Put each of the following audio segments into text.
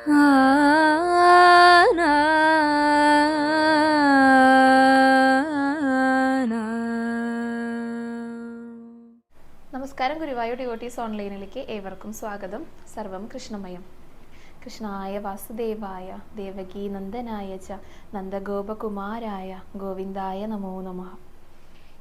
നമസ്കാരം. ഗുരുവായൂർ ഡിവോട്ടീസ് ഓൺലൈനിലേക്ക് ഏവർക്കും സ്വാഗതം. സർവം കൃഷ്ണമയം. കൃഷ്ണായ വാസുദേവായ ദേവകീ നന്ദനായ ച നന്ദഗോപകുമാരായ ഗോവിന്ദായ നമോ നമഃ.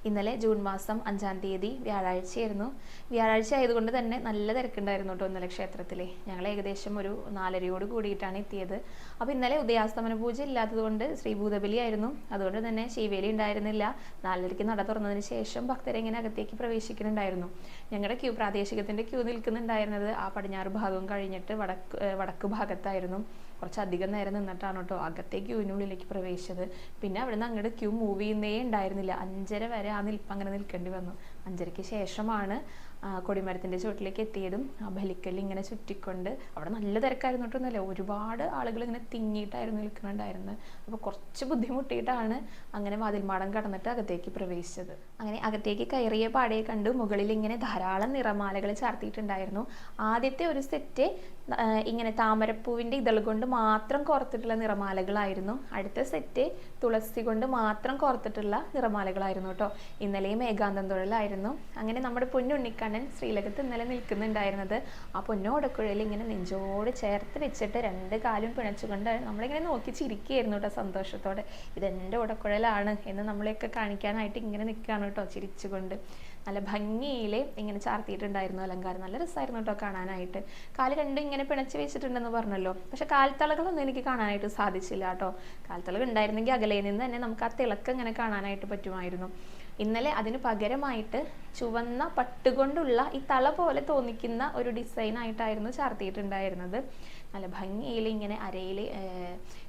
ഇന്നലെ ജൂൺ മാസം 5-ാം തീയതി വ്യാഴാഴ്ചയായിരുന്നു. വ്യാഴാഴ്ച ആയതുകൊണ്ട് തന്നെ നല്ല തിരക്കുണ്ടായിരുന്നു കേട്ടോ ഇന്നലെ ക്ഷേത്രത്തിൽ. ഞങ്ങൾ ഏകദേശം ഒരു 4:30 കൂടിയിട്ടാണ് എത്തിയത്. അപ്പോൾ ഇന്നലെ ഉദയാസ്തമന പൂജ ഇല്ലാത്തതുകൊണ്ട് ശ്രീഭൂതബലി ആയിരുന്നു. അതുകൊണ്ട് തന്നെ ശീവേലി ഉണ്ടായിരുന്നില്ല. 4:30 നട തുറന്നതിന് ശേഷം ഭക്തരെങ്ങനെ അകത്തേക്ക് പ്രവേശിക്കുന്നുണ്ടായിരുന്നു. ഞങ്ങളുടെ പ്രാദേശികത്തിൻ്റെ ക്യൂ നിൽക്കുന്നുണ്ടായിരുന്നത് ആ പടിഞ്ഞാറ് ഭാഗവും കഴിഞ്ഞിട്ട് വടക്ക് ഭാഗത്തായിരുന്നു. കുറച്ചധികം നേരം നിന്നിട്ടാണ് കേട്ടോ അകത്തെ ക്യൂവിനുള്ളിലേക്ക് പ്രവേശിച്ചത്. പിന്നെ അവിടുന്ന് അങ്ങോട്ട് ക്യൂ മൂവ് ചെയ്യുന്നേ ഉണ്ടായിരുന്നില്ല. 5:30 വരെ ആ നിൽപ്പ് അങ്ങനെ നിൽക്കേണ്ടി വന്നു. 5:30-ക്ക് ശേഷമാണ് കൊടിമരത്തിൻ്റെ ചുവട്ടിലേക്ക് എത്തിയതും ആ ബലിക്കല്ല് ഇങ്ങനെ ചുറ്റിക്കൊണ്ട് അവിടെ നല്ല തിരക്കായിരുന്നു കേട്ടോ. ഒന്നുമല്ല, ഒരുപാട് ആളുകൾ ഇങ്ങനെ തിങ്ങിയിട്ടായിരുന്നു നിൽക്കുന്നുണ്ടായിരുന്നത്. അപ്പോൾ കുറച്ച് ബുദ്ധിമുട്ടിയിട്ടാണ് അങ്ങനെ വാതിൽമാടം കടന്നിട്ട് അകത്തേക്ക് പ്രവേശിച്ചത്. അങ്ങനെ അകത്തേക്ക് കയറിയ പാടയെ കണ്ടു മുകളിൽ ഇങ്ങനെ ധാരാളം നിറമാലകൾ ചാർത്തിയിട്ടുണ്ടായിരുന്നു. ആദ്യത്തെ ഒരു സെറ്റ് ഇങ്ങനെ താമരപ്പൂവിൻ്റെ ഇതൾ കൊണ്ട് മാത്രം കോർത്തിട്ടുള്ള നിറമാലകളായിരുന്നു. അടുത്ത സെറ്റ് തുളസി കൊണ്ട് മാത്രം കോർത്തിട്ടുള്ള നിറമാലകളായിരുന്നു കേട്ടോ. ഇന്നലെയും ഏകാന്തം തൊഴിലായിരുന്നു. അങ്ങനെ നമ്മുടെ പൊന്നുണ്ണിക്കണ്ണൻ ശ്രീലകത്ത് ഇന്നലെ നിൽക്കുന്നുണ്ടായിരുന്നത്. ആ പൊന്നോടക്കുഴയിൽ ഇങ്ങനെ നെഞ്ചോട് ചേർത്ത് വെച്ചിട്ട് 2 കാലും പിണച്ചുകൊണ്ട് നമ്മളിങ്ങനെ നോക്കി ചിരിക്കുകയായിരുന്നു കേട്ടോ സന്തോഷത്തോടെ. ഇതെൻ്റെ ഓടക്കുഴലാണ് എന്ന് നമ്മളെയൊക്കെ കാണിക്കാനായിട്ട് ഇങ്ങനെ നിൽക്കുകയാണ് കേട്ടോ ചിരിച്ചുകൊണ്ട്. നല്ല ഭംഗിയിൽ ഇങ്ങനെ ചാർത്തിയിട്ടുണ്ടായിരുന്നു അലങ്കാരം. നല്ല രസമായിരുന്നു കേട്ടോ കാണാനായിട്ട്. കാല് 2 ഇങ്ങനെ പിണച്ച് വെച്ചിട്ടുണ്ടെന്ന് പറഞ്ഞല്ലോ. പക്ഷെ കാൽത്തളകളൊന്നും എനിക്ക് കാണാനായിട്ട് സാധിച്ചില്ല കേട്ടോ. കാൽത്തളകൾ ഉണ്ടായിരുന്നെങ്കിൽ അകലയിൽ നിന്ന് തന്നെ നമുക്ക് ആ തിളക്കം ഇങ്ങനെ കാണാനായിട്ട് പറ്റുമായിരുന്നു. ഇന്നലെ അതിന് പകരമായിട്ട് ചുവന്ന പട്ടുകൊണ്ടുള്ള ഈ തള പോലെ തോന്നിക്കുന്ന ഒരു ഡിസൈനായിട്ടായിരുന്നു ചാർത്തിയിട്ടുണ്ടായിരുന്നത്. നല്ല ഭംഗിയിൽ ഇങ്ങനെ അരയിൽ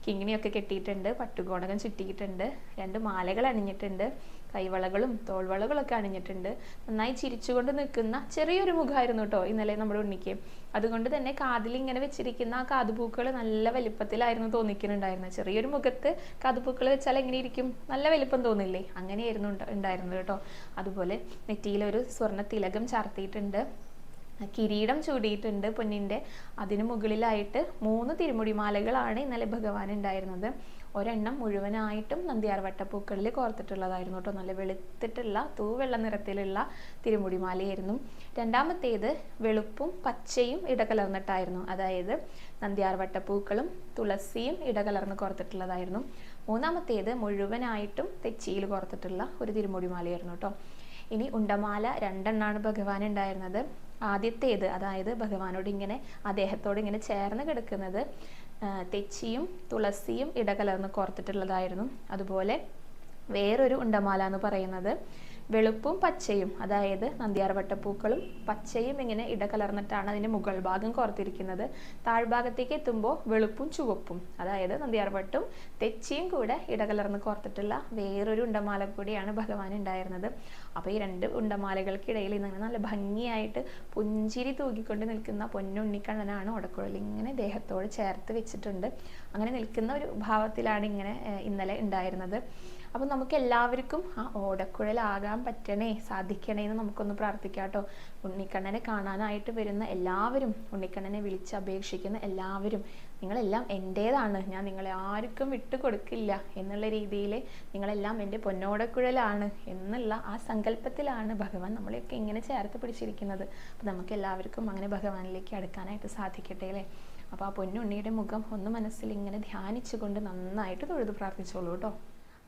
കിങ്ങിണിയൊക്കെ കെട്ടിയിട്ടുണ്ട്, പട്ടുകോണകം ചുറ്റിയിട്ടുണ്ട്, 2 മാലകൾ അണിഞ്ഞിട്ടുണ്ട്, കൈവളകളും തോൾവളകളൊക്കെ അണിഞ്ഞിട്ടുണ്ട്. നന്നായി ചിരിച്ചുകൊണ്ട് നിൽക്കുന്ന ചെറിയൊരു മുഖമായിരുന്നു കേട്ടോ ഇന്നലെ നമ്മുടെ ഉണ്ണിക്ക്. അതുകൊണ്ട് തന്നെ കാതിൽ ഇങ്ങനെ വെച്ചിരിക്കുന്ന ആ കാതുപൂക്കൾ നല്ല വലിപ്പത്തിലായിരുന്നു തോന്നിക്കുന്നുണ്ടായിരുന്നത്. ചെറിയൊരു മുഖത്ത് കാതുപൂക്കൾ വെച്ചാൽ എങ്ങനെ ഇരിക്കും, നല്ല വലിപ്പം തോന്നില്ലേ, അങ്ങനെയായിരുന്നു ഉണ്ടായിരുന്നത് കേട്ടോ. അതുപോലെ നെറ്റിയിലൊരു സ്വർണ്ണ തിലകം ചാർത്തിയിട്ടുണ്ട്, കിരീടം ചൂടിയിട്ടുണ്ട് പൊന്നിൻ്റെ. അതിന് മുകളിലായിട്ട് 3 തിരുമുടി മാലകളാണ് ഇന്നലെ ഭഗവാൻ ഉണ്ടായിരുന്നത്. ഒരെണ്ണം മുഴുവനായിട്ടും നന്ദ്യാർ വട്ടപ്പൂക്കളിൽ കോർത്തിട്ടുള്ളതായിരുന്നു കേട്ടോ. നല്ല വെളുത്തിട്ടുള്ള തൂവെള്ള നിറത്തിലുള്ള തിരുമുടിമാലയായിരുന്നു. രണ്ടാമത്തേത് വെളുപ്പും പച്ചയും ഇടകലർന്നിട്ടായിരുന്നു. അതായത് നന്ദ്യാർ വട്ടപ്പൂക്കളും തുളസിയും ഇടകലർന്ന് കോർത്തിട്ടുള്ളതായിരുന്നു. മൂന്നാമത്തേത് മുഴുവനായിട്ടും തെച്ചിയിൽ കോർത്തിട്ടുള്ള ഒരു തിരുമുടിമാലയായിരുന്നു കേട്ടോ. ഇനി ഉണ്ടമാല 2 എണ്ണമാണ് ഭഗവാൻ ഉണ്ടായിരുന്നത്. ആദ്യത്തേത്, അതായത് ഭഗവാനോട് ഇങ്ങനെ അദ്ദേഹത്തോട് ഇങ്ങനെ ചേർന്ന് കിടക്കുന്നത് തെച്ചിയും തുളസിയും ഇടകലർന്ന് കോർത്തിട്ടുള്ളതായിരുന്നു. അതുപോലെ വേറൊരു ഉണ്ടമാല എന്ന് പറയുന്നത് വെളുപ്പും പച്ചയും, അതായത് നന്ദ്യാർ വട്ടപ്പൂക്കളും പച്ചയും ഇങ്ങനെ ഇടകലർന്നിട്ടാണ് അതിൻ്റെ മുകൾ ഭാഗം കോർത്തിരിക്കുന്നത്. താഴ്ഭാഗത്തേക്ക് എത്തുമ്പോൾ വെളുപ്പും ചുവപ്പും, അതായത് നന്ദ്യാർ വട്ടും തെച്ചിയും കൂടെ ഇടകലർന്ന് കോർത്തിട്ടുള്ള വേറൊരു ഉണ്ടമാല കൂടിയാണ് ഭഗവാൻ ഉണ്ടായിരുന്നത്. അപ്പോൾ ഈ 2 ഉണ്ടമാലകൾക്കിടയിൽ ഇങ്ങനെ നല്ല ഭംഗിയായിട്ട് പുഞ്ചിരി തൂക്കിക്കൊണ്ട് നിൽക്കുന്ന പൊന്നുണ്ണിക്കണ്ണനാണ് ഓടക്കുഴൽ ഇങ്ങനെ ദേഹത്തോട് ചേർത്ത് വെച്ചിട്ടുണ്ട്. അങ്ങനെ നിൽക്കുന്ന ഒരു ഭാവത്തിലാണ് ഇങ്ങനെ ഇന്നലെ ഉണ്ടായിരുന്നത്. അപ്പം നമുക്ക് എല്ലാവർക്കും ആ ഓടക്കുഴലാകാൻ പറ്റണേ, സാധിക്കണേ എന്ന് നമുക്കൊന്ന് പ്രാർത്ഥിക്കാം കേട്ടോ. ഉണ്ണിക്കണ്ണനെ കാണാനായിട്ട് വരുന്ന എല്ലാവരും, ഉണ്ണിക്കണ്ണനെ വിളിച്ച് അപേക്ഷിക്കുന്ന എല്ലാവരും, നിങ്ങളെല്ലാം എൻ്റേതാണ്, ഞാൻ നിങ്ങളെ ആർക്കും വിട്ടുകൊടുക്കില്ല എന്നുള്ള രീതിയിൽ നിങ്ങളെല്ലാം എൻ്റെ പൊന്നോടക്കുഴലാണ് എന്നുള്ള ആ സങ്കല്പത്തിലാണ് ഭഗവാൻ നമ്മളെയൊക്കെ ഇങ്ങനെ ചേർത്ത് പിടിച്ചിരിക്കുന്നത്. അപ്പം നമുക്ക് എല്ലാവർക്കും അങ്ങനെ ഭഗവാനിലേക്ക് അടുക്കാനായിട്ട് സാധിക്കട്ടെ അല്ലേ. അപ്പോൾ ആ പൊന്നുണ്ണിയുടെ മുഖം ഒന്ന് മനസ്സിൽ ഇങ്ങനെ ധ്യാനിച്ചുകൊണ്ട് നന്നായിട്ട് തൊഴുത് പ്രാർത്ഥിച്ചോളൂ കേട്ടോ.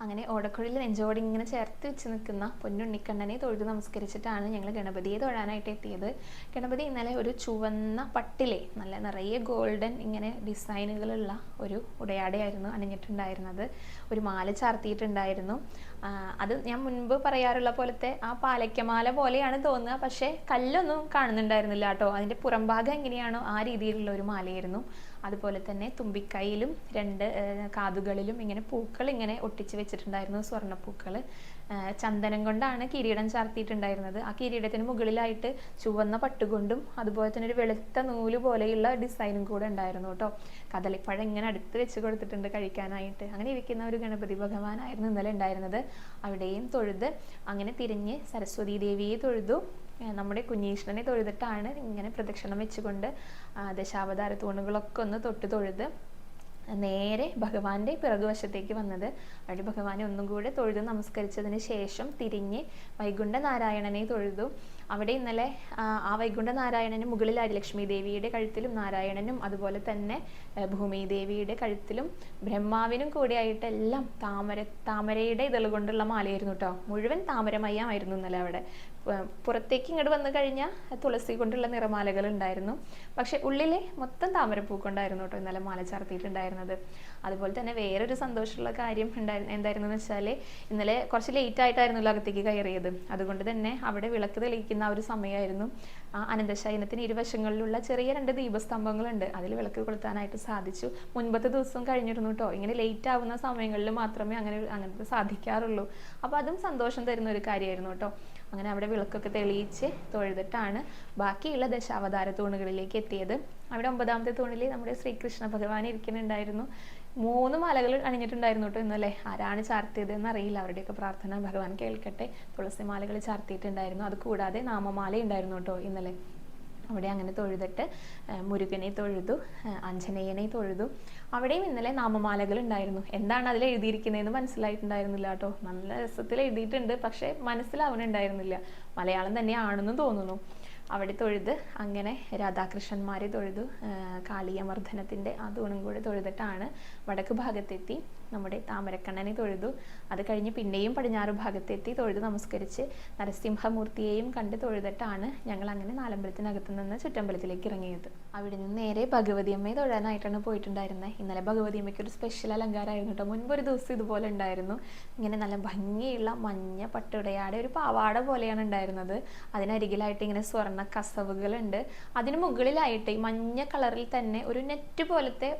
അങ്ങനെ ഓടക്കുഴലിൽ നെഞ്ചോട് ഇങ്ങനെ ചേർത്ത് വെച്ച് നിൽക്കുന്ന പൊന്നുണ്ണിക്കണ്ണനെ തൊഴുത് നമസ്കരിച്ചിട്ടാണ് ഞങ്ങൾ ഗണപതിയെ തൊഴാനായിട്ട് എത്തിയത്. ഗണപതി ഇന്നലെ ഒരു ചുവന്ന പട്ടിലെ നല്ല നിറയെ ഗോൾഡൻ ഇങ്ങനെ ഡിസൈനുകളുള്ള ഒരു ഉടയാടയായിരുന്നു അണിഞ്ഞിട്ടുണ്ടായിരുന്നത്. ഒരു മാല ചാർത്തിയിട്ടുണ്ടായിരുന്നു. അത് ഞാൻ മുൻപ് പറയാറുള്ള പോലത്തെ ആ പാലയ്ക്കമാല പോലെയാണ് തോന്നുക, പക്ഷേ കല്ലൊന്നും കാണുന്നുണ്ടായിരുന്നില്ല കേട്ടോ. അതിൻ്റെ പുറംഭാഗം എങ്ങനെയാണോ ആ രീതിയിലുള്ള ഒരു മാലയായിരുന്നു. അതുപോലെ തന്നെ തുമ്പിക്കൈയിലും 2 കാതുകളിലും ഇങ്ങനെ പൂക്കൾ ഇങ്ങനെ ഒട്ടിച്ച് വെച്ചിട്ടുണ്ടായിരുന്നു, സ്വർണ്ണപ്പൂക്കൾ. ചന്ദനം കൊണ്ടാണ് കിരീടം ചാർത്തിയിട്ടുണ്ടായിരുന്നത്. ആ കിരീടത്തിന് മുകളിലായിട്ട് ചുവന്ന പട്ടുകൊണ്ടും അതുപോലെ തന്നെ ഒരു വെളുത്ത നൂല് പോലെയുള്ള ഡിസൈനും കൂടെ ഉണ്ടായിരുന്നു കേട്ടോ. കദളിപ്പഴം ഇങ്ങനെ അടുത്ത് വെച്ച് കൊടുത്തിട്ടുണ്ട് കഴിക്കാനായിട്ട്. അങ്ങനെ ഇരിക്കുന്ന ഒരു ഗണപതി ഭഗവാനായിരുന്നു ഇന്നലെ ഉണ്ടായിരുന്നത്. അവിടെയും തൊഴുത് അങ്ങനെ തിരിഞ്ഞ് സരസ്വതി ദേവിയെ തൊഴുതു. നമ്മുടെ കുഞ്ഞീഷ്ണനെ തൊഴുതിട്ടാണ് ഇങ്ങനെ പ്രദക്ഷിണം വെച്ചുകൊണ്ട് ദശാവതാര തൂണുകളൊക്കെ ഒന്ന് തൊട്ട് തൊഴുത് നേരെ ഭഗവാന്റെ പിറകുവശത്തേക്ക് വന്നത്. അവിടെ ഭഗവാനെ ഒന്നും കൂടെ തൊഴുത് നമസ്കരിച്ചതിന് ശേഷം തിരിഞ്ഞ് വൈകുണ്ഠ നാരായണനെ തൊഴുതു. അവിടെ ഇന്നലെ ആ വൈകുണ്ഠ നാരായണന് മുകളിലായി ലക്ഷ്മി ദേവിയുടെ കഴുത്തിലും നാരായണനും അതുപോലെ തന്നെ ഭൂമി ദേവിയുടെ കഴുത്തിലും ബ്രഹ്മാവിനും കൂടിയായിട്ട് എല്ലാം താമരയുടെ ഇതൾ കൊണ്ടുള്ള മാലയായിരുന്നു കേട്ടോ. മുഴുവൻ താമരമയമായിരുന്നു ഇന്നലെ അവിടെ. പുറത്തേക്ക് ഇങ്ങോട്ട് വന്നു കഴിഞ്ഞാൽ തുളസി കൊണ്ടുള്ള നിറമാലകൾ ഉണ്ടായിരുന്നു, പക്ഷെ ഉള്ളിലെ മൊത്തം താമരപ്പൂ കൊണ്ടായിരുന്നു കേട്ടോ ഇന്നലെ മാല ചാർത്തിയിട്ടുണ്ടായിരുന്നത്. അതുപോലെ തന്നെ വേറൊരു സന്തോഷമുള്ള കാര്യം എന്തായിരുന്നു എന്ന് വെച്ചാൽ ഇന്നലെ കുറച്ച് ലേറ്റ് ആയിട്ടായിരുന്നല്ലോ അകത്തേക്ക് കയറിയത്. അതുകൊണ്ട് തന്നെ അവിടെ വിളക്ക് തെളിയിക്കുന്ന ആ ഒരു സമയമായിരുന്നു. ആ അനന്തശയനത്തിന് ഇരുവശങ്ങളിലുള്ള ചെറിയ 2 ദീപസ്തംഭങ്ങളുണ്ട്, അതിൽ വിളക്ക് കൊളുത്താനായിട്ട് സാധിച്ചു. മുൻപത്തെ ദിവസം കഴിഞ്ഞിരുന്നു കേട്ടോ. ഇങ്ങനെ ലേറ്റ് ആവുന്ന സമയങ്ങളിൽ മാത്രമേ അങ്ങനത്തെ സാധിക്കാറുള്ളൂ. അപ്പോൾ അതും സന്തോഷം തരുന്ന ഒരു കാര്യമായിരുന്നു കേട്ടോ. അങ്ങനെ അവിടെ വിളക്കൊക്കെ തെളിയിച്ച് തൊഴുതിട്ടാണ് ബാക്കിയുള്ള ദശാവതാര തൂണുകളിലേക്ക് എത്തിയത്. അവിടെ 9ാമത്തെ തൂണിൽ നമ്മുടെ ശ്രീകൃഷ്ണ ഭഗവാൻ ഇരിക്കുന്നുണ്ടായിരുന്നു. 3 മാലകൾ അണിഞ്ഞിട്ടുണ്ടായിരുന്നു കേട്ടോ ഇന്നലെ. ആരാണ് ചാർത്തിയത് എന്നറിയില്ല, അവരുടെയൊക്കെ പ്രാർത്ഥന ഭഗവാൻ കേൾക്കട്ടെ. തുളസി മാലകൾ ചാർത്തിയിട്ടുണ്ടായിരുന്നു. അത് കൂടാതെ നാമമാല ഉണ്ടായിരുന്നു കേട്ടോ ഇന്നലെ. അവിടെ അങ്ങനെ തൊഴുതിട്ട് മുരുകനെ തൊഴുതു, ആഞ്ജനേയനെ തൊഴുതു. അവിടെയും ഇന്നലെ നാമമാലകൾ ഉണ്ടായിരുന്നു. എന്താണ് അതിൽ എഴുതിയിരിക്കുന്നതെന്ന് മനസ്സിലായിട്ടുണ്ടായിരുന്നില്ല കേട്ടോ. നല്ല രസത്തിൽ എഴുതിയിട്ടുണ്ട്, പക്ഷെ മനസ്സിലാവുന്നുണ്ടായിരുന്നില്ല. മലയാളം തന്നെയാണെന്ന് തോന്നുന്നു. അവിടെ തൊഴുത് അങ്ങനെ രാധാകൃഷ്ണന്മാരെ തൊഴുതു. കാളിയമർദ്ദനത്തിൻ്റെ ആ തൂണും കൂടെ തൊഴുതിട്ടാണ് വടക്ക് ഭാഗത്തെത്തി നമ്മുടെ താമരക്കണ്ണനെ തൊഴുതു. അത് കഴിഞ്ഞ് പിന്നെയും പടിഞ്ഞാറ് ഭാഗത്തെത്തി തൊഴുത് നമസ്കരിച്ച് നരസിംഹമൂർത്തിയെയും കണ്ട് തൊഴുതിട്ടാണ് ഞങ്ങൾ അങ്ങനെ നാലമ്പലത്തിനകത്ത് നിന്ന് ചുറ്റമ്പലത്തിലേക്ക് ഇറങ്ങിയത്. അവിടെ നിന്ന് നേരെ ഭഗവതിയമ്മയെ തൊഴാനായിട്ടാണ് പോയിട്ടുണ്ടായിരുന്നത്. ഇന്നലെ ഭഗവതിയമ്മയ്ക്ക് ഒരു സ്പെഷ്യൽ അലങ്കാരമായിരുന്നു കേട്ടോ. മുൻപൊരു ദിവസം ഇതുപോലെ ഉണ്ടായിരുന്നു. ഇങ്ങനെ നല്ല ഭംഗിയുള്ള മഞ്ഞ പട്ടുടയാടെ ഒരു പാവാട പോലെയാണ് ഉണ്ടായിരുന്നത്. അതിനരികിലായിട്ട് ഇങ്ങനെ സ്വർണ്ണ കസവുകളുണ്ട്. അതിന് മുകളിലായിട്ട് ഈ മഞ്ഞ കളറിൽ തന്നെ ഒരു നെറ്റ് പോലത്തെ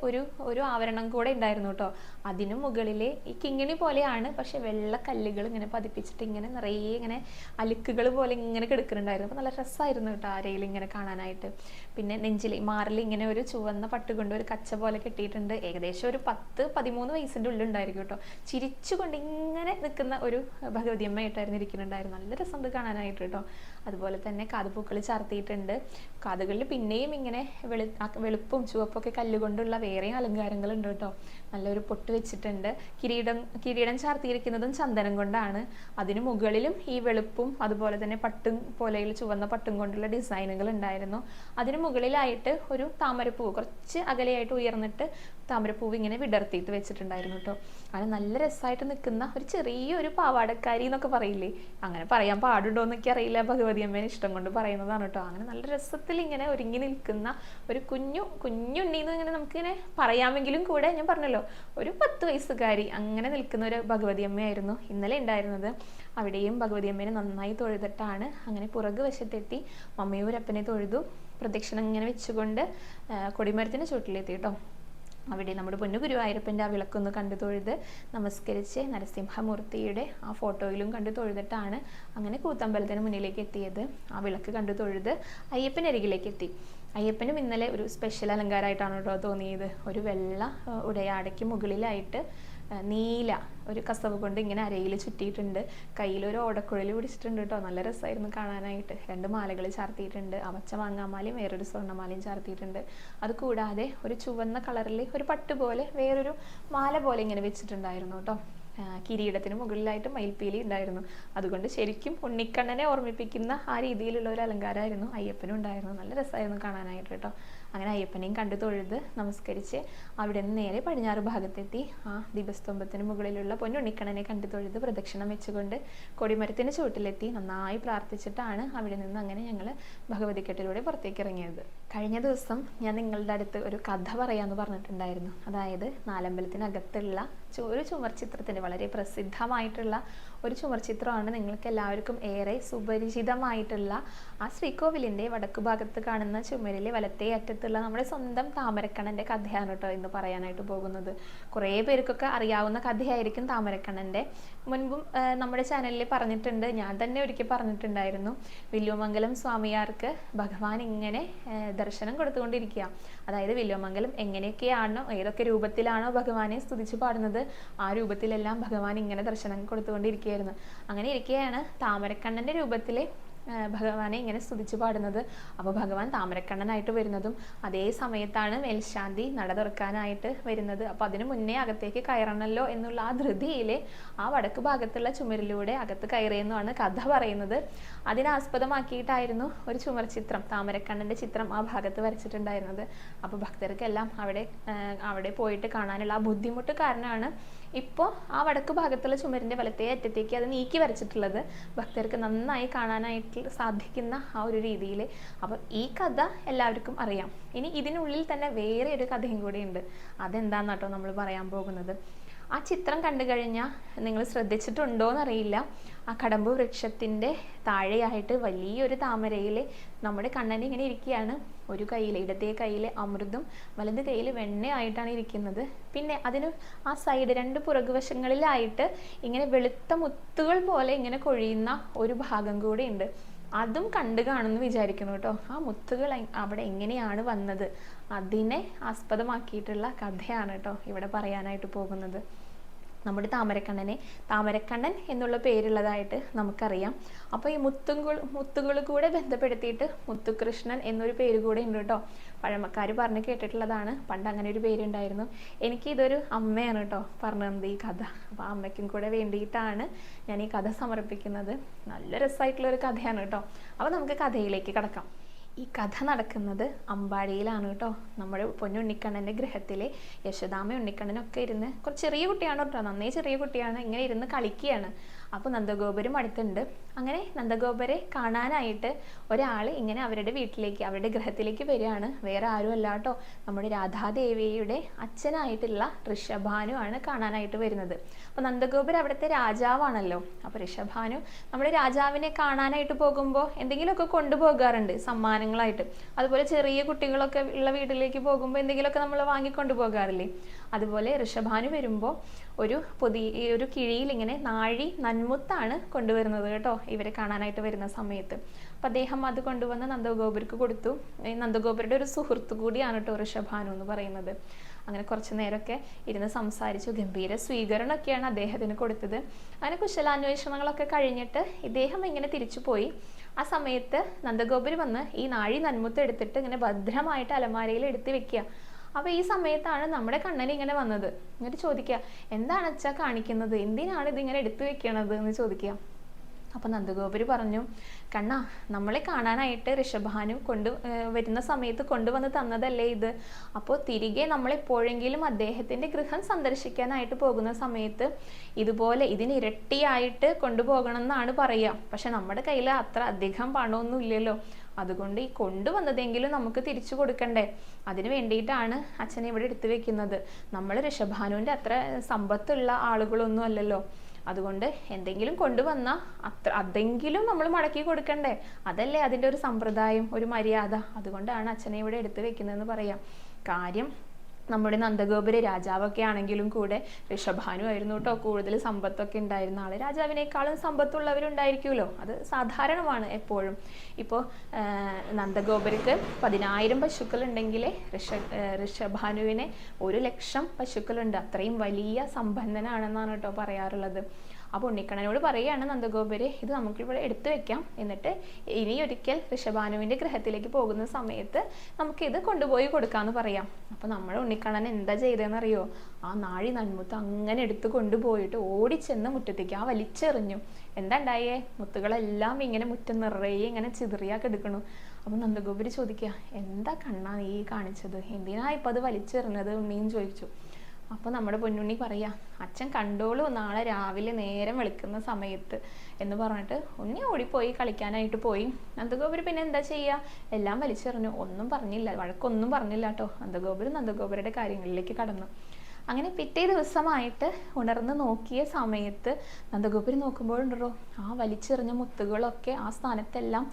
ഒരു ആവരണം കൂടെ ഉണ്ടായിരുന്നു കേട്ടോ. അതിനു മുകളിലെ ഈ കിങ്ങിണി പോലെയാണ്, പക്ഷെ വെള്ള കല്ലുകൾ ഇങ്ങനെ പതിപ്പിച്ചിട്ട് ഇങ്ങനെ നിറയെ ഇങ്ങനെ അലുക്കുകൾ പോലെ ഇങ്ങനെ കിടക്കുന്നുണ്ടായിരുന്നു. അപ്പോൾ നല്ല രസമായിരുന്നു കേട്ടോ അരയിൽ ഇങ്ങനെ കാണാനായിട്ട്. പിന്നെ നെഞ്ചിൽ മാറിൽ ഇങ്ങനെ ഒരു ചുവന്ന പട്ടുകൊണ്ട് ഒരു കച്ച പോലെ കെട്ടിയിട്ടുണ്ട്. ഏകദേശം ഒരു 10-13 വയസ്സിൻ്റെ ഉള്ളിലുണ്ടായിരിക്കും കേട്ടോ. ചിരിച്ചുകൊണ്ട് ഇങ്ങനെ നിൽക്കുന്ന ഒരു ഭഗവതിയമ്മയായിട്ടായിരുന്നു ഇരിക്കുന്നുണ്ടായിരുന്നു. നല്ല രസം കാണാനായിട്ട് കേട്ടോ. അതുപോലെ തന്നെ കാതുപൂക്കൾ ചാർത്തിയിട്ടുണ്ട്. കാതുകളിൽ പിന്നെയും ഇങ്ങനെ വെളുപ്പും ചുവപ്പൊക്കെ കല്ലുകൊണ്ടുള്ള വേറെയും അലങ്കാരങ്ങളുണ്ട് കേട്ടോ. നല്ലൊരു പൊട്ട് വെച്ചിട്ടുണ്ട്. കിരീടം ചാർത്തിയിരിക്കുന്നതും ചന്ദനം കൊണ്ടാണ്. അതിനു മുകളിലും ഈ വെളുപ്പും അതുപോലെ തന്നെ പട്ടും പോലെയുള്ള ചുവന്ന പട്ടും കൊണ്ടുള്ള ഡിസൈനുകൾ ഉണ്ടായിരുന്നു. അതിനു മുകളിലായിട്ട് ഒരു താമരപ്പൂവ് കുറച്ച് അകലെയായിട്ട് ഉയർന്നിട്ട് താമരപ്പൂവ് ഇങ്ങനെ വിടർത്തിയിട്ട് വെച്ചിട്ടുണ്ടായിരുന്നു കേട്ടോ. അങ്ങനെ നല്ല രസമായിട്ട് നിൽക്കുന്ന ഒരു ചെറിയൊരു പാവാടക്കാരി എന്നൊക്കെ പറയില്ലേ, അങ്ങനെ പറയാൻ പാടുണ്ടോ എന്നൊക്കെ അറിയില്ല. ഭഗവതിയമ്മേനെ ഇഷ്ടം കൊണ്ട് പറയുന്നതാണ് കേട്ടോ. അങ്ങനെ നല്ല രസത്തിൽ ഇങ്ങനെ ഒരുങ്ങി നിൽക്കുന്ന ഒരു കുഞ്ഞുണ്ണീന്ന് ഇങ്ങനെ നമുക്കിങ്ങനെ പറയാമെങ്കിലും കൂടെ ഞാൻ പറഞ്ഞല്ലോ ഒരു 10 വയസ്സുകാരി അങ്ങനെ നിൽക്കുന്ന ഒരു ഭഗവതിയമ്മയായിരുന്നു ഇന്നലെ ഉണ്ടായിരുന്നത്. അവിടെയും ഭഗവതിയമ്മേനെ നന്നായി തൊഴുതിട്ടാണ് അങ്ങനെ പുറകു വശത്തെത്തി മമ്മയൂരപ്പനെ തൊഴുതു. പ്രദക്ഷിണം ഇങ്ങനെ വെച്ചുകൊണ്ട് കൊടിമരത്തിന് ചുവട്ടിലെത്തി കേട്ടോ. അവിടെ നമ്മുടെ പൊന്നു ഗുരുവായൂരപ്പൻ്റെ ആ വിളക്കൊന്ന് കണ്ടു തൊഴുത് നമസ്കരിച്ച് നരസിംഹമൂർത്തിയുടെ ആ ഫോട്ടോയിലും കണ്ടു തൊഴുതിട്ടാണ് അങ്ങനെ കൂത്തമ്പലത്തിന് മുന്നിലേക്ക് എത്തിയത്. ആ വിളക്ക് കണ്ടു തൊഴുത് അയ്യപ്പനരികിലേക്ക് എത്തി. അയ്യപ്പനും ഇന്നലെ ഒരു സ്പെഷ്യൽ അലങ്കാരമായിട്ടാണ് കേട്ടോ തോന്നിയത്. ഒരു വെള്ള ഉടയാടയ്ക്ക് മുകളിലായിട്ട് നീല ഒരു കസവ് കൊണ്ട് ഇങ്ങനെ അരയിൽ ചുറ്റിയിട്ടുണ്ട്. കയ്യിലൊരു ഓടക്കുഴൽ പിടിച്ചിട്ടുണ്ട് കേട്ടോ. നല്ല രസമായിരുന്നു കാണാനായിട്ട്. 2 മാലകൾ ചാർത്തിയിട്ടുണ്ട്. അവച്ച മാങ്ങാമാലയും വേറൊരു സ്വർണ്ണമാലയും ചാർത്തിയിട്ടുണ്ട്. അത് കൂടാതെ ഒരു ചുവന്ന കളറിൽ ഒരു പട്ട് പോലെ വേറൊരു മാല പോലെ ഇങ്ങനെ വെച്ചിട്ടുണ്ടായിരുന്നു കേട്ടോ. കിരീടത്തിന് മുകളിലായിട്ട് മയിൽപ്പീലി ഉണ്ടായിരുന്നു. അതുകൊണ്ട് ശരിക്കും ഉണ്ണിക്കണ്ണനെ ഓർമ്മിപ്പിക്കുന്ന ആ രീതിയിലുള്ള ഒരു അലങ്കാരമായിരുന്നു അയ്യപ്പനും ഉണ്ടായിരുന്നു. നല്ല രസമായിരുന്നു കാണാനായിട്ട് കേട്ടോ. അങ്ങനെ അയ്യപ്പനെയും കണ്ടു തൊഴുത് നമസ്കരിച്ച് അവിടെ നിന്ന് നേരെ പടിഞ്ഞാറ് ഭാഗത്തെത്തി ആ ദീപസ്തംഭത്തിന് മുകളിലുള്ള പൊന്നുണ്ണിക്കണ്ണനെ കണ്ടു തൊഴുത് പ്രദക്ഷിണം വെച്ചുകൊണ്ട് കൊടിമരത്തിന് ചുവട്ടിലെത്തി നന്നായി പ്രാർത്ഥിച്ചിട്ടാണ് അവിടെ നിന്ന് അങ്ങനെ ഞങ്ങൾ ഭഗവതിക്കെട്ടിലൂടെ പുറത്തേക്ക് ഇറങ്ങിയത്. കഴിഞ്ഞ ദിവസം ഞാൻ നിങ്ങളുടെ അടുത്ത് ഒരു കഥ പറയാമെന്ന് പറഞ്ഞിട്ടുണ്ടായിരുന്നു. അതായത് നാലമ്പലത്തിനകത്തുള്ള ഒരു ചുമർ ചിത്രത്തിൻ്റെ വളരെ പ്രസിദ്ധമായിട്ടുള്ള ഒരു ചുമർ ചിത്രമാണ് നിങ്ങൾക്ക് എല്ലാവർക്കും ഏറെ സുപരിചിതമായിട്ടുള്ള ആ ശ്രീകോവിലിൻ്റെ വടക്കു ഭാഗത്ത് കാണുന്ന ചുമരിലെ വലത്തേ അറ്റത്തുള്ള നമ്മുടെ സ്വന്തം താമരക്കണ്ണൻ്റെ കഥയാണ് കേട്ടോ ഇന്ന് പറയാനായിട്ട് പോകുന്നത്. കുറേ പേർക്കൊക്കെ അറിയാവുന്ന കഥയായിരിക്കും താമരക്കണ്ണൻ്റെ. മുൻപും നമ്മുടെ ചാനലിൽ പറഞ്ഞിട്ടുണ്ട്, ഞാൻ തന്നെ ഒരിക്കൽ പറഞ്ഞിട്ടുണ്ടായിരുന്നു. വില്വമംഗലം സ്വാമിയാർക്ക് ഭഗവാൻ ഇങ്ങനെ ദർശനം കൊടുത്തുകൊണ്ടിരിക്കുക. അതായത് വില്വമംഗലം എങ്ങനെയൊക്കെയാണോ ഏതൊക്കെ രൂപത്തിലാണോ ഭഗവാനെ സ്തുതിച്ച് പാടുന്നത് ആ രൂപത്തിലെല്ലാം ഭഗവാൻ ഇങ്ങനെ ദർശനം കൊടുത്തുകൊണ്ടിരിക്കുകയായിരുന്നു. അങ്ങനെ ഇരിക്കുകയാണ് താമരക്കണ്ണൻ്റെ രൂപത്തിൽ ഭഗവാനെ ഇങ്ങനെ സ്തുതിച്ചു പാടുന്നത്. അപ്പോൾ ഭഗവാൻ താമരക്കണ്ണനായിട്ട് വരുന്നതും അതേ സമയത്താണ് മേൽശാന്തി നട തുറക്കാനായിട്ട് വരുന്നത്. അപ്പോൾ അതിനു മുന്നേ അകത്തേക്ക് കയറണമല്ലോ എന്നുള്ള ആ ധൃതിയിൽ ആ വടക്ക് ഭാഗത്തുള്ള ചുമരിലൂടെ അകത്ത് കയറിയെന്നാണ് കഥ പറയുന്നത്. അതിനാസ്പദമാക്കിയിട്ടായിരുന്നു ഒരു ചുമർ ചിത്രം, താമരക്കണ്ണൻ്റെ ചിത്രം ആ ഭാഗത്ത് വരച്ചിട്ടുണ്ടായിരുന്നത്. അപ്പോൾ ഭക്തർക്കെല്ലാം അവിടെ പോയിട്ട് കാണാനുള്ള ആ ബുദ്ധിമുട്ട് കാരണമാണ് ഇപ്പോൾ ആ വടക്ക് ഭാഗത്തുള്ള ചുമരിൻ്റെ വലത്തേ അറ്റത്തേക്ക് അത് നീക്കി വരച്ചിട്ടുള്ളത്, ഭക്തർക്ക് നന്നായി കാണാനായിട്ട് സാധിക്കുന്ന ആ ഒരു രീതിയിൽ. അപ്പോൾ ഈ കഥ എല്ലാവർക്കും അറിയാം. ഇനി ഇതിനുള്ളിൽ തന്നെ വേറെ ഒരു കഥയും കൂടിയുണ്ട്. അതെന്താണെന്നാട്ടോ നമ്മൾ പറയാൻ പോകുന്നത്. ആ ചിത്രം കണ്ടു കഴിഞ്ഞാൽ നിങ്ങൾ ശ്രദ്ധിച്ചിട്ടുണ്ടോയെന്നറിയില്ല, ആ കടമ്പ് വൃക്ഷത്തിൻ്റെ താഴെയായിട്ട് വലിയൊരു താമരയിൽ നമ്മുടെ കണ്ണൻ ഇങ്ങനെ ഇരിക്കുകയാണ്. ഒരു കയ്യിൽ, ഇടത്തെ കയ്യിൽ അമൃതും വലത് കയ്യിൽ വെണ്ണയായിട്ടാണ് ഇരിക്കുന്നത്. പിന്നെ അതിന് ആ സൈഡ് 2 പുറകുവശങ്ങളിലായിട്ട് ഇങ്ങനെ വെളുത്ത മുത്തുകൾ പോലെ ഇങ്ങനെ കൊഴിയുന്ന ഒരു ഭാഗം കൂടി ഉണ്ട്. അതും കണ്ടു കാണുമെന്ന് വിചാരിക്കുന്നു കേട്ടോ. ആ മുത്തുകൾ അവിടെ എങ്ങനെയാണ് വന്നത്, അതിനെ ആസ്പദമാക്കിയിട്ടുള്ള കഥയാണ് കേട്ടോ ഇവിടെ പറയാനായിട്ട് പോകുന്നത്. നമ്മുടെ താമരക്കണ്ണൻ എന്നുള്ള പേരുള്ളതായിട്ട് നമുക്കറിയാം. അപ്പോൾ ഈ മുത്തുകൾ കൂടെ ബന്ധപ്പെടുത്തിയിട്ട് മുത്തുകൃഷ്ണൻ എന്നൊരു പേര് കൂടെ ഉണ്ട് കേട്ടോ. പഴമക്കാർ പറഞ്ഞ് കേട്ടിട്ടുള്ളതാണ്, പണ്ട് അങ്ങനെ ഒരു പേരുണ്ടായിരുന്നു. ഇതൊരു അമ്മയാണ് കേട്ടോ പറഞ്ഞു തന്നത് ഈ കഥ. അപ്പോൾ അമ്മയ്ക്കും കൂടെ വേണ്ടിയിട്ടാണ് ഞാൻ ഈ കഥ സമർപ്പിക്കുന്നത്. നല്ല രസമായിട്ടുള്ളൊരു കഥയാണ് കേട്ടോ. അപ്പോൾ നമുക്ക് കഥയിലേക്ക് കടക്കാം. ഈ കഥ നടക്കുന്നത് അമ്പാടിയിലാണ് കേട്ടോ. നമ്മുടെ പൊന്നുണ്ണിക്കണ്ണൻ്റെ ഗൃഹത്തിലെ യശോദാമ്മ ഉണ്ണിക്കണ്ണനൊക്കെ ഇരുന്ന്, കുറച്ച് ചെറിയ കുട്ടിയാണ് കേട്ടോ, നന്നേ ചെറിയ കുട്ടിയാണ്, ഇങ്ങനെ ഇരുന്ന് കളിക്കുകയാണ്. അപ്പോൾ നന്ദഗോപുരം അടുത്തുണ്ട്. അങ്ങനെ നന്ദഗോപരെ കാണാനായിട്ട് ഒരാൾ ഇങ്ങനെ അവരുടെ വീട്ടിലേക്ക്, അവരുടെ ഗൃഹത്തിലേക്ക് വരികയാണ്. വേറെ ആരുമല്ല കേട്ടോ, നമ്മുടെ രാധാദേവിയുടെ അച്ഛനായിട്ടുള്ള ഋഷഭാനു ആണ് കാണാനായിട്ട് വരുന്നത്. അപ്പോൾ നന്ദഗോപുരം അവിടുത്തെ രാജാവാണല്ലോ. അപ്പോൾ ഋഷഭാനു നമ്മുടെ രാജാവിനെ കാണാനായിട്ട് പോകുമ്പോൾ എന്തെങ്കിലുമൊക്കെ കൊണ്ടുപോകാറുണ്ട് സമ്മാനങ്ങളായിട്ട്. അതുപോലെ ചെറിയ കുട്ടികളൊക്കെ ഉള്ള വീട്ടിലേക്ക് പോകുമ്പോൾ എന്തെങ്കിലുമൊക്കെ നമ്മൾ വാങ്ങിക്കൊണ്ടു പോകാറില്ലേ. അതുപോലെ ഋഷഭാനു വരുമ്പോൾ ഒരു കിഴിയിൽ ഇങ്ങനെ നാഴി നന്മുത്താണ് കൊണ്ടുവരുന്നത് കേട്ടോ ഇവരെ കാണാനായിട്ട് വരുന്ന സമയത്ത്. അപ്പം അദ്ദേഹം അത് കൊണ്ടുവന്ന് നന്ദഗോപുരക്ക് കൊടുത്തു. നന്ദഗോപുരുടെ ഒരു സുഹൃത്തു കൂടിയാണ് കേട്ടോ ഋഷഭാനു എന്ന് പറയുന്നത്. അങ്ങനെ കുറച്ച് നേരമൊക്കെ ഇരുന്ന് സംസാരിച്ചു. ഗംഭീര സ്വീകരണമൊക്കെയാണ് അദ്ദേഹത്തിന് കൊടുത്തത്. അങ്ങനെ കുശലാന്വേഷണങ്ങളൊക്കെ കഴിഞ്ഞിട്ട് ഇദ്ദേഹം ഇങ്ങനെ തിരിച്ചു പോയി. ആ സമയത്ത് നന്ദഗോപുരം വന്ന് ഈ നാഴി നന്മുത്ത് എടുത്തിട്ട് ഇങ്ങനെ ഭദ്രമായിട്ട് അലമാരയിൽ എടുത്ത് വെക്കുക. അപ്പോൾ ഈ സമയത്താണ് നമ്മുടെ കണ്ണൻ ഇങ്ങനെ വന്നത്. എന്നിട്ട് ചോദിക്കുക, എന്താണ് അച്ഛാ കാണിക്കുന്നത്, എന്തിനാണ് ഇതിങ്ങനെ എടുത്തു വെക്കണത് എന്ന് ചോദിക്കുക. അപ്പോൾ നന്ദഗോപുരം പറഞ്ഞു, കണ്ണാ, നമ്മളെ കാണാനായിട്ട് ഋഷഭാനു വരുന്ന സമയത്ത് കൊണ്ടുവന്ന് തന്നതല്ലേ ഇത്. അപ്പോൾ തിരികെ നമ്മളെപ്പോഴെങ്കിലും അദ്ദേഹത്തിൻ്റെ ഗൃഹം സന്ദർശിക്കാനായിട്ട് പോകുന്ന സമയത്ത് ഇതുപോലെ ഇതിനിരട്ടിയായിട്ട് കൊണ്ടുപോകണം എന്നാണ് പറയുക. പക്ഷെ നമ്മുടെ കയ്യിൽ അത്ര അധികം പണമൊന്നും ഇല്ലല്ലോ. അതുകൊണ്ട് ഈ കൊണ്ടുവന്നതെങ്കിലും നമുക്ക് തിരിച്ചു കൊടുക്കണ്ടേ. അതിന് വേണ്ടിയിട്ടാണ് അച്ഛനെ ഇവിടെ എടുത്തു വെക്കുന്നത്. നമ്മൾ ഋഷഭാനുവിൻ്റെ അത്ര സമ്പത്തുള്ള ആളുകളൊന്നും അല്ലല്ലോ. അതുകൊണ്ട് എന്തെങ്കിലും കൊണ്ടുവന്നാൽ അതെങ്കിലും നമ്മൾ മടക്കി കൊടുക്കണ്ടേ. അതല്ലേ അതിൻ്റെ ഒരു സമ്പ്രദായം, ഒരു മര്യാദ. അതുകൊണ്ടാണ് അച്ഛനെ ഇവിടെ എടുത്തു വെക്കുന്നതെന്ന് പറയാം. കാര്യം നമ്മുടെ നന്ദഗോപുര രാജാവൊക്കെ ആണെങ്കിലും കൂടെ ഋഷഭാനു ആയിരുന്നു കേട്ടോ കൂടുതൽ സമ്പത്തൊക്കെ ഉണ്ടായിരുന്ന ആള്. രാജാവിനേക്കാളും സമ്പത്തുള്ളവരുണ്ടായിരിക്കുമല്ലോ, അത് സാധാരണമാണ് എപ്പോഴും. ഇപ്പോൾ നന്ദഗോപുരക്ക് 10,000 പശുക്കൾ ഉണ്ടെങ്കിൽ ഋഷഭാനുവിന് 1,00,000 പശുക്കളുണ്ട്. അത്രയും വലിയ സമ്പന്നനാണെന്നാണ് കേട്ടോ പറയാറുള്ളത്. അപ്പോൾ ഉണ്ണിക്കണ്ണനോട് പറയുകയാണ് നന്ദഗോപുരെ, ഇത് നമുക്കിവിടെ എടുത്തു വെക്കാം, എന്നിട്ട് ഇനി ഒരിക്കൽ ഋഷഭാനുവിൻ്റെ ഗൃഹത്തിലേക്ക് പോകുന്ന സമയത്ത് നമുക്കിത് കൊണ്ടുപോയി കൊടുക്കാമെന്ന് പറയാം. അപ്പോൾ നമ്മുടെ ഉണ്ണിക്കണ്ണൻ എന്താ ചെയ്തതെന്നറിയോ, ആ നാഴി നന്മുത്ത് അങ്ങനെ എടുത്ത് കൊണ്ടുപോയിട്ട് ഓടിച്ചെന്ന് മുറ്റത്തേക്ക് വലിച്ചെറിഞ്ഞു. എന്താ ഉണ്ടായേ, മുത്തുകളെല്ലാം ഇങ്ങനെ മുറ്റം നിറയെ ഇങ്ങനെ ചിതറിയാക്കി എടുക്കണു. അപ്പോൾ നന്ദഗോപുരി ചോദിക്കുക, എന്താ കണ്ണാ നീ കാണിച്ചത്, എന്തിനാ ഇപ്പം അത് വലിച്ചെറിഞ്ഞത് ഉണ്ണിയും ചോദിച്ചു. അപ്പോൾ നമ്മുടെ പൊന്നുണ്ണി പറയാ, അച്ഛൻ കണ്ടോളൂ, നാളെ രാവിലെ നേരം വെളുക്കുന്ന സമയത്ത് എന്ന് പറഞ്ഞിട്ട് ഉണ്ണി ഓടിപ്പോയി കളിക്കാനായിട്ട് പോയി. നന്ദഗോപുരി പിന്നെ എന്താ ചെയ്യുക, എല്ലാം വലിച്ചെറിഞ്ഞു, ഒന്നും പറഞ്ഞില്ല, വഴക്കൊന്നും പറഞ്ഞില്ല കേട്ടോ. നന്ദഗോപുരുടെ കാര്യങ്ങളിലേക്ക് കടന്നു. അങ്ങനെ പിറ്റേ ദിവസമായിട്ട് ഉണർന്ന് നോക്കിയ സമയത്ത് നന്ദഗോപുരി നോക്കുമ്പോഴുണ്ടോ ആ വലിച്ചെറിഞ്ഞ മുത്തുകളൊക്കെ ആ സ്ഥാനത്തെല്ലാം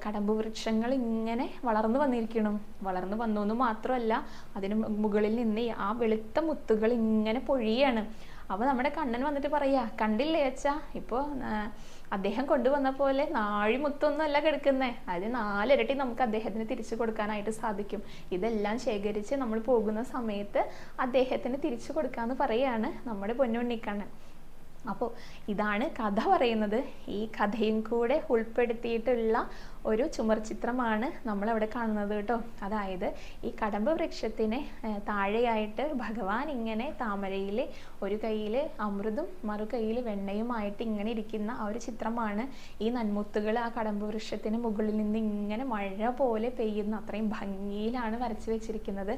കടമ്പ് വൃക്ഷങ്ങൾ ഇങ്ങനെ വളർന്നു വന്നിരിക്കണം. വളർന്നു വന്നു എന്ന് മാത്രമല്ല, അതിന് മുകളിൽ നിന്ന് ആ വെളുത്ത മുത്തുകൾ ഇങ്ങനെ പൊഴിയാണ്. അപ്പോൾ നമ്മുടെ കണ്ണൻ വന്നിട്ട് പറയാ, കണ്ടില്ലേ അച്ഛാ, ഇപ്പോൾ അദ്ദേഹം കൊണ്ടുവന്ന പോലെ നാഴി മുത്തൊന്നും അല്ല കിടക്കുന്നേ, അത് 4 ഇരട്ടി നമുക്ക് അദ്ദേഹത്തിന് തിരിച്ചു കൊടുക്കാനായിട്ട് സാധിക്കും. ഇതെല്ലാം ശേഖരിച്ച് നമ്മൾ പോകുന്ന സമയത്ത് അദ്ദേഹത്തിന് തിരിച്ചു കൊടുക്കാന്ന് പറയാണ് നമ്മുടെ പൊന്നുണ്ണിക്കണ്ണൻ. അപ്പോൾ ഇതാണ് കഥ പറയുന്നത്. ഈ കഥയും കൂടെ ഉൾപ്പെടുത്തിയിട്ടുള്ള ഒരു ചുമർ ചിത്രമാണ് നമ്മളവിടെ കാണുന്നത് കേട്ടോ. അതായത് ഈ കടമ്പ് വൃക്ഷത്തിന് താഴെയായിട്ട് ഭഗവാൻ ഇങ്ങനെ താമരയിൽ ഒരു കയ്യിൽ അമൃതും മറു കയ്യിൽ വെണ്ണയുമായിട്ട് ഇങ്ങനെ ഇരിക്കുന്ന ആ ഒരു ചിത്രമാണ്. ഈ നന്മുത്തുകൾ ആ കടമ്പ് വൃക്ഷത്തിന് മുകളിൽ നിന്ന് ഇങ്ങനെ മഴ പോലെ പെയ്യുന്ന അത്രയും ഭംഗിയിലാണ് വരച്ചു വെച്ചിരിക്കുന്നത്.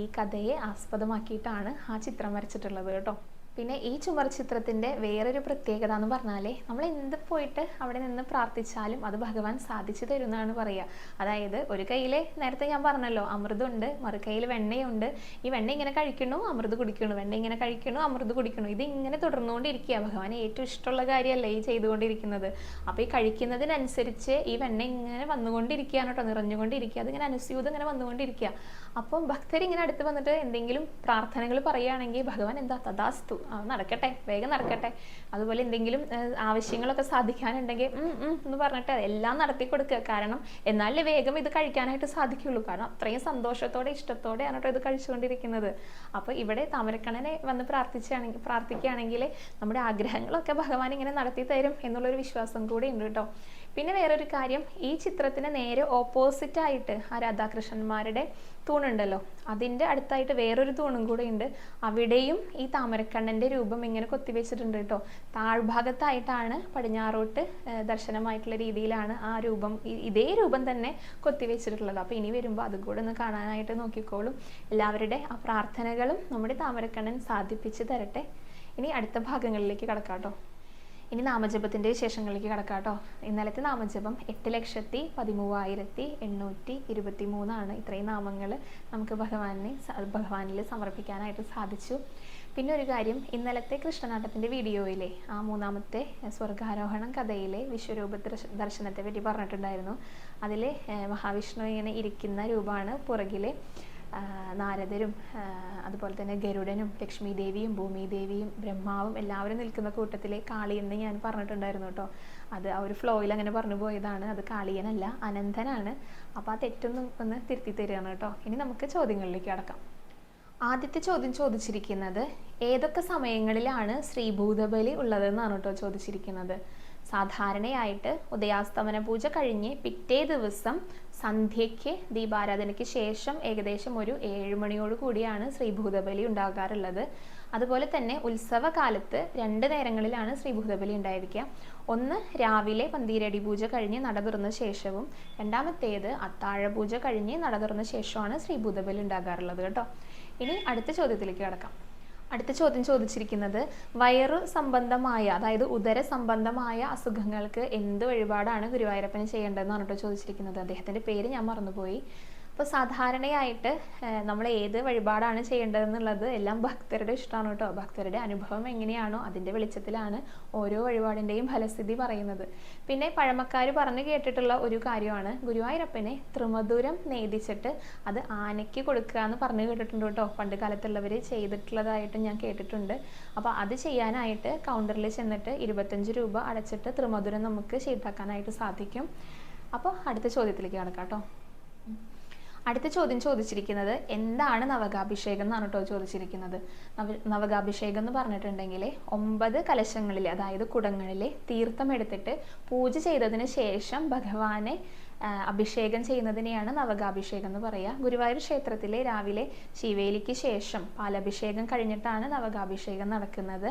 ഈ കഥയെ ആസ്പദമാക്കിയിട്ടാണ് ആ ചിത്രം വരച്ചിട്ടുള്ളത് കേട്ടോ. പിന്നെ ഈ ചുമർ ചിത്രത്തിൻ്റെ വേറൊരു പ്രത്യേകത എന്ന് പറഞ്ഞാൽ നമ്മൾ എന്ത് പോയിട്ട് അവിടെ നിന്ന് പ്രാർത്ഥിച്ചാലും അത് ഭഗവാൻ സാധിച്ചു തരുന്നതാണ് പറയുക. അതായത് ഒരു കയ്യിൽ നേരത്തെ ഞാൻ പറഞ്ഞല്ലോ അമൃതമുണ്ട്, മറു കയ്യിൽ വെണ്ണയുണ്ട്. ഈ വെണ്ണ ഇങ്ങനെ കഴിക്കണു, അമൃത് കുടിക്കണു, വെണ്ണ ഇങ്ങനെ കഴിക്കണു, അമൃത് കുടിക്കണു. ഇത് ഇങ്ങനെ തുടർന്നുകൊണ്ടിരിക്കുക. ഭഗവാൻ ഏറ്റവും ഇഷ്ടമുള്ള കാര്യമല്ലേ ഈ ചെയ്തുകൊണ്ടിരിക്കുന്നത്. അപ്പോൾ ഈ കഴിക്കുന്നതിനനുസരിച്ച് ഈ വെണ്ണ ഇങ്ങനെ വന്നുകൊണ്ടിരിക്കുകയാണ് കേട്ടോ, നിറഞ്ഞുകൊണ്ടിരിക്കുക. അതിങ്ങനെ അനുസ്യൂതം ഇങ്ങനെ വന്നുകൊണ്ടിരിക്കുക. അപ്പം ഭക്തരിങ്ങനെ അടുത്ത് വന്നിട്ട് എന്തെങ്കിലും പ്രാർത്ഥനകൾ പറയുകയാണെങ്കിൽ ഭഗവാൻ എന്താ തഥാസ്തു, നടക്കട്ടെ, വേഗം നടക്കട്ടെ. അതുപോലെ എന്തെങ്കിലും ആവശ്യങ്ങളൊക്കെ സാധിക്കാനുണ്ടെങ്കിൽ എന്ന് പറഞ്ഞിട്ട് എല്ലാം നടത്തി കൊടുക്കുക. കാരണം എന്നാലേ വേഗം ഇത് കഴിക്കാനായിട്ട് സാധിക്കുള്ളൂ. കാരണം അത്രയും സന്തോഷത്തോടെ ഇഷ്ടത്തോടെയാണ് കേട്ടോ ഇത് കഴിച്ചുകൊണ്ടിരിക്കുന്നത്. അപ്പോൾ ഇവിടെ താമരക്കണ്ണനെ വന്ന് പ്രാർത്ഥിക്കുകയാണെങ്കിൽ നമ്മുടെ ആഗ്രഹങ്ങളൊക്കെ ഭഗവാൻ ഇങ്ങനെ നടത്തി തരും എന്നുള്ളൊരു വിശ്വാസം കൂടി ഉണ്ട് കേട്ടോ. പിന്നെ വേറൊരു കാര്യം, ഈ ചിത്രത്തിന് നേരെ ഓപ്പോസിറ്റ് ആയിട്ട് ആ രാധാകൃഷ്ണന്മാരുടെ തൂണുണ്ടല്ലോ, അതിൻ്റെ അടുത്തായിട്ട് വേറൊരു തൂണും കൂടെ ഉണ്ട്. അവിടെയും ഈ താമരക്കണ്ണൻ്റെ രൂപം ഇങ്ങനെ കൊത്തിവെച്ചിട്ടുണ്ട് കേട്ടോ. താഴ്ഭാഗത്തായിട്ടാണ് പടിഞ്ഞാറോട്ട് ദർശനമായിട്ടുള്ള രീതിയിലാണ് ആ രൂപം, ഇതേ രൂപം തന്നെ കൊത്തിവെച്ചിട്ടുള്ളത്. അപ്പോൾ ഇനി വരുമ്പോൾ അതും കൂടെ ഒന്ന് കാണാനായിട്ട് നോക്കിക്കോളും. എല്ലാവരുടെ ആ പ്രാർത്ഥനകളും നമ്മുടെ താമരക്കണ്ണൻ സാധിപ്പിച്ച് തരട്ടെ. ഇനി അടുത്ത ഭാഗങ്ങളിലേക്ക് കടക്കാം കേട്ടോ. ഇനി നാമജപത്തിൻ്റെ വിശേഷങ്ങളിലേക്ക് കടക്കാം കേട്ടോ. ഇന്നലത്തെ നാമജപം 8,13,823 ഇത്രയും നാമങ്ങൾ നമുക്ക് ഭഗവാനിൽ സമർപ്പിക്കാനായിട്ട് സാധിച്ചു. പിന്നെ ഒരു കാര്യം, ഇന്നലത്തെ കൃഷ്ണനാട്ടത്തിൻ്റെ വീഡിയോയിലെ ആ 3ാമത്തെ സ്വർഗാരോഹണം കഥയിലെ വിശ്വരൂപ ദർശനത്തെ പറ്റി പറഞ്ഞിട്ടുണ്ടായിരുന്നു. അതിൽ മഹാവിഷ്ണു ഇങ്ങനെ ഇരിക്കുന്ന രൂപമാണ്. പുറകിലെ നാരദരും അതുപോലെ തന്നെ ഗരുഡനും ലക്ഷ്മി ദേവിയും ഭൂമി ദേവിയും ബ്രഹ്മാവും എല്ലാവരും നിൽക്കുന്ന കൂട്ടത്തിലെ കാളിയെന്ന് ഞാൻ പറഞ്ഞിട്ടുണ്ടായിരുന്നു കേട്ടോ. അത് ആ ഒരു ഫ്ലോയിൽ അങ്ങനെ പറഞ്ഞു പോയതാണ്. അത് കാളിയനല്ല, അനന്തനാണ്. അപ്പോൾ ആ തെറ്റൊന്നും ഒന്ന് തിരുത്തി തരികയാണ് കേട്ടോ. ഇനി നമുക്ക് ചോദ്യങ്ങളിലേക്ക് കടക്കാം. ആദ്യത്തെ ചോദ്യം ചോദിച്ചിരിക്കുന്നത് ഏതൊക്കെ സമയങ്ങളിലാണ് ശ്രീഭൂതബലി ഉള്ളതെന്നാണ് കേട്ടോ ചോദിച്ചിരിക്കുന്നത്. സാധാരണയായിട്ട് ഉദയാസ്തമന പൂജ കഴിഞ്ഞ് പിറ്റേ ദിവസം സന്ധ്യയ്ക്ക് ദീപാരാധനയ്ക്ക് ശേഷം ഏകദേശം ഒരു 7 മണിയോട് കൂടിയാണ് ശ്രീഭൂതബലി ഉണ്ടാകാറുള്ളത്. അതുപോലെ തന്നെ ഉത്സവകാലത്ത് 2 നേരങ്ങളിലാണ് ശ്രീഭൂതബലി ഉണ്ടായിരിക്കുക. ഒന്ന് രാവിലെ പന്തീരടി പൂജ കഴിഞ്ഞ് നട തുറന്ന ശേഷവും, രണ്ടാമത്തേത് അത്താഴ പൂജ കഴിഞ്ഞ് നട തുറന്ന ശേഷമാണ് ശ്രീഭൂതബലി ഉണ്ടാകാറുള്ളത് കേട്ടോ. ഇനി അടുത്ത ചോദ്യത്തിലേക്ക് കടക്കാം. അടുത്ത ചോദ്യം ചോദിച്ചിരിക്കുന്നത് വയറു സംബന്ധമായ, അതായത് ഉദര സംബന്ധമായ അസുഖങ്ങൾക്ക് എന്ത് വഴിപാടാണ് ഗുരുവായൂരപ്പന് ചെയ്യേണ്ടതെന്നാണ് കേട്ടോ ചോദിച്ചിരിക്കുന്നത്. അദ്ദേഹത്തിൻ്റെ പേര് ഞാൻ മറന്നുപോയി. അപ്പോൾ സാധാരണയായിട്ട് നമ്മൾ ഏത് വഴിപാടാണ് ചെയ്യേണ്ടതെന്നുള്ളത് എല്ലാം ഭക്തരുടെ ഇഷ്ടമാണ് കേട്ടോ. ഭക്തരുടെ അനുഭവം എങ്ങനെയാണോ അതിൻ്റെ വെളിച്ചത്തിലാണ് ഓരോ വഴിപാടിൻ്റെയും ഫലസ്ഥിതി പറയുന്നത്. പിന്നെ പഴമക്കാർ പറഞ്ഞു കേട്ടിട്ടുള്ള ഒരു കാര്യമാണ് ഗുരുവായൂരപ്പനെ ത്രിമധുരം നേദിച്ചിട്ട് അത് ആനയ്ക്ക് കൊടുക്കുക എന്ന് പറഞ്ഞു കേട്ടിട്ടുണ്ട് കേട്ടോ. പണ്ട് കാലത്തുള്ളവർ ചെയ്തിട്ടുള്ളതായിട്ട് ഞാൻ കേട്ടിട്ടുണ്ട്. അപ്പോൾ അത് ചെയ്യാനായിട്ട് കൗണ്ടറിൽ ചെന്നിട്ട് 25 രൂപ അടച്ചിട്ട് ത്രിമധുരം നമുക്ക് ചെയ്താക്കാനായിട്ട് സാധിക്കും. അപ്പോൾ അടുത്ത ചോദ്യത്തിലേക്ക് കടക്കാം കേട്ടോ. അടുത്ത ചോദ്യം ചോദിച്ചിരിക്കുന്നത് എന്താണ് നവകാഭിഷേകം എന്നാണ് കേട്ടോ ചോദിച്ചിരിക്കുന്നത്. നവകാഭിഷേകം എന്ന് പറഞ്ഞിട്ടുണ്ടെങ്കിൽ 9 കലശങ്ങളിൽ, അതായത് കുടങ്ങളിൽ തീർത്ഥം എടുത്തിട്ട് പൂജ ചെയ്തതിന് ശേഷം ഭഗവാനെ അഭിഷേകം ചെയ്യുന്നതിനെയാണ് നവകാഭിഷേകം എന്ന് പറയുക. ഗുരുവായൂർ ക്ഷേത്രത്തിലെ രാവിലെ ശിവേലിക്ക് ശേഷം പാലഭിഷേകം കഴിഞ്ഞിട്ടാണ് നവകാഭിഷേകം നടക്കുന്നത്.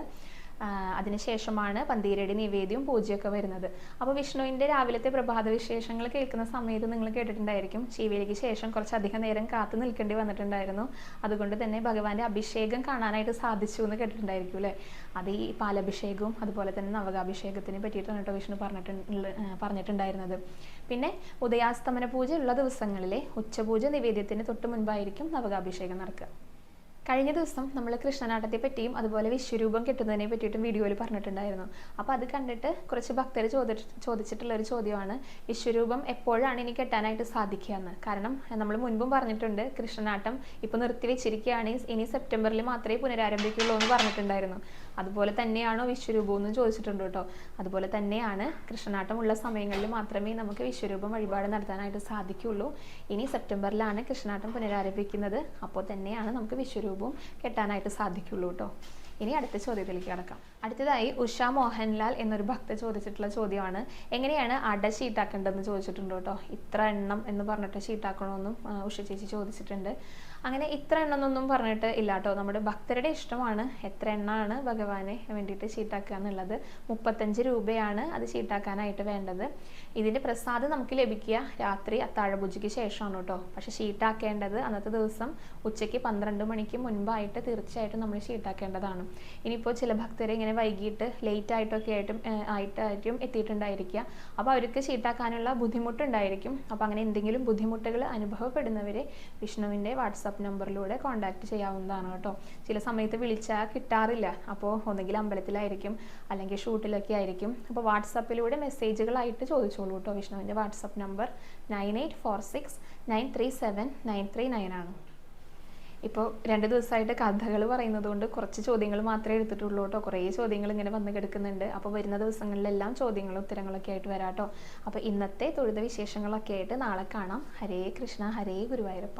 അതിനുശേഷമാണ് പന്തീരടി നിവേദ്യവും പൂജയൊക്കെ വരുന്നത്. അപ്പോൾ വിഷ്ണുവിൻ്റെ രാവിലത്തെ പ്രഭാത വിശേഷങ്ങൾ കേൾക്കുന്ന സമയത്ത് നിങ്ങൾ കേട്ടിട്ടുണ്ടായിരിക്കും ശിവേലിക്ക് ശേഷം കുറച്ചധികം നേരം കാത്തു നിൽക്കേണ്ടി വന്നിട്ടുണ്ടായിരുന്നു. അതുകൊണ്ട് തന്നെ ഭഗവാന്റെ അഭിഷേകം കാണാനായിട്ട് സാധിച്ചു എന്ന് കേട്ടിട്ടുണ്ടായിരിക്കും അല്ലേ. അത് ഈ പാലഭിഷേകവും അതുപോലെ തന്നെ നവകാഭിഷേകത്തിനെ പറ്റിയിട്ടാണ് കേട്ടോ വിഷ്ണു പറഞ്ഞിട്ടുണ്ടായിരുന്നത്. പിന്നെ ഉദയാസ്തമന പൂജ ഉള്ള ദിവസങ്ങളിലെ ഉച്ചപൂജ നിവേദ്യത്തിന് തൊട്ട് മുൻപായിരിക്കും നവകാഭിഷേകം നടക്കുക. കഴിഞ്ഞ ദിവസം നമ്മൾ കൃഷ്ണനാട്ടത്തെ പറ്റിയും അതുപോലെ വിശ്വരൂപം കെട്ടുന്നതിനെ പറ്റിയിട്ടും വീഡിയോയിൽ പറഞ്ഞിട്ടുണ്ടായിരുന്നു. അപ്പോൾ അത് കണ്ടിട്ട് കുറച്ച് ഭക്തർ ചോദിച്ചിട്ടുള്ളൊരു ചോദ്യമാണ് വിശ്വരൂപം എപ്പോഴാണ് ഇനി കെട്ടാനായിട്ട് സാധിക്കുക എന്ന്. കാരണം നമ്മൾ മുൻപും പറഞ്ഞിട്ടുണ്ട് കൃഷ്ണനാട്ടം ഇപ്പോൾ നിർത്തിവെച്ചിരിക്കുകയാണ്, ഇനി സെപ്റ്റംബറിൽ മാത്രമേ പുനരാരംഭിക്കുള്ളൂ എന്ന് പറഞ്ഞിട്ടുണ്ടായിരുന്നു. അതുപോലെ തന്നെയാണോ വിശ്വരൂപം എന്ന് ചോദിച്ചിട്ടുണ്ട് കേട്ടോ. അതുപോലെ തന്നെയാണ്. കൃഷ്ണനാട്ടമുള്ള സമയങ്ങളിൽ മാത്രമേ നമുക്ക് വിശ്വരൂപം വഴിപാട് നടത്താനായിട്ട് സാധിക്കുകയുള്ളൂ. ഇനി സെപ്റ്റംബറിലാണ് കൃഷ്ണനാട്ടം പുനരാരംഭിക്കുന്നത്. അപ്പോൾ തന്നെയാണ് നമുക്ക് വിശ്വരൂപവും കെട്ടാനായിട്ട് സാധിക്കുകയുള്ളൂ കേട്ടോ. ഇനി അടുത്ത ചോദ്യത്തിലേക്ക് കടക്കാം. അടുത്തതായി ഉഷ മോഹൻലാൽ എന്നൊരു ഭക്ത ചോദിച്ചിട്ടുള്ള ചോദ്യമാണ്, എങ്ങനെയാണ് അട ഷീട്ടാക്കേണ്ടതെന്ന് ചോദിച്ചിട്ടുണ്ട് കേട്ടോ. ഇത്ര എണ്ണം എന്ന് പറഞ്ഞിട്ട് ഷീട്ടാക്കണമെന്നും ഉഷ ചേച്ചി ചോദിച്ചിട്ടുണ്ട്. അങ്ങനെ ഇത്ര എണ്ണം എന്നൊന്നും പറഞ്ഞിട്ട് ഇല്ല കേട്ടോ. നമ്മുടെ ഭക്തരുടെ ഇഷ്ടമാണ് എത്ര എണ്ണമാണ് ഭഗവാനെ വേണ്ടിയിട്ട് ഷീട്ടാക്കുക എന്നുള്ളത്. 35 രൂപയാണ് അത് ഷീട്ടാക്കാനായിട്ട് വേണ്ടത്. ഇതിൻ്റെ പ്രസാദം നമുക്ക് ലഭിക്കുക രാത്രി അത്താഴപൂജയ്ക്ക് ശേഷമാണ് കേട്ടോ. പക്ഷെ ഷീട്ടാക്കേണ്ടത് അന്നത്തെ ദിവസം ഉച്ചയ്ക്ക് 12 മണിക്ക് മുൻപായിട്ട് തീർച്ചയായിട്ടും നമ്മൾ ഷീട്ടാക്കേണ്ടതാണ്. ഇനിയിപ്പോൾ ചില ഭക്തരെ ഇങ്ങനെ വൈകിട്ട് ലേറ്റ് ആയിട്ടായിരിക്കും എത്തിയിട്ടുണ്ടായിരിക്കുക. അപ്പോൾ അവർക്ക് ഷീട്ടാക്കാനുള്ള ബുദ്ധിമുട്ടുണ്ടായിരിക്കും. അപ്പോൾ അങ്ങനെ എന്തെങ്കിലും ബുദ്ധിമുട്ടുകൾ അനുഭവപ്പെടുന്നവരെ വിഷ്ണുവിൻ്റെ വാട്സാപ്പ് നമ്പറിലൂടെ കോൺടാക്ട് ചെയ്യാവുന്നതാണ് കേട്ടോ. ചില സമയത്ത് വിളിച്ചാൽ കിട്ടാറില്ല. അപ്പോൾ ഒന്നുകിൽ അമ്പലത്തിലായിരിക്കും അല്ലെങ്കിൽ ഷൂട്ടിലൊക്കെ ആയിരിക്കും. അപ്പോൾ വാട്സാപ്പിലൂടെ മെസ്സേജുകളായിട്ട് ചോദിച്ചോളൂ കേട്ടോ. വിഷ്ണുവിൻ്റെ വാട്സാപ്പ് നമ്പർ 9846937939 ആണ്. ഇപ്പോൾ 2 ദിവസമായിട്ട് കഥകൾ പറയുന്നത് കൊണ്ട് കുറച്ച് ചോദ്യങ്ങൾ മാത്രമേ എടുത്തിട്ടുള്ളൂ കേട്ടോ. കുറേ ചോദ്യങ്ങൾ ഇങ്ങനെ വന്ന് കിടക്കുന്നുണ്ട്. അപ്പോൾ വരുന്ന ദിവസങ്ങളിലെല്ലാം ചോദ്യങ്ങളും ഉത്തരങ്ങളൊക്കെ ആയിട്ട് വരാം കേട്ടോ. അപ്പോൾ ഇന്നത്തെ തൊഴുത വിശേഷങ്ങളൊക്കെ ആയിട്ട് നാളെ കാണാം. ഹരേ കൃഷ്ണ, ഹരേ ഗുരുവായൂരപ്പ.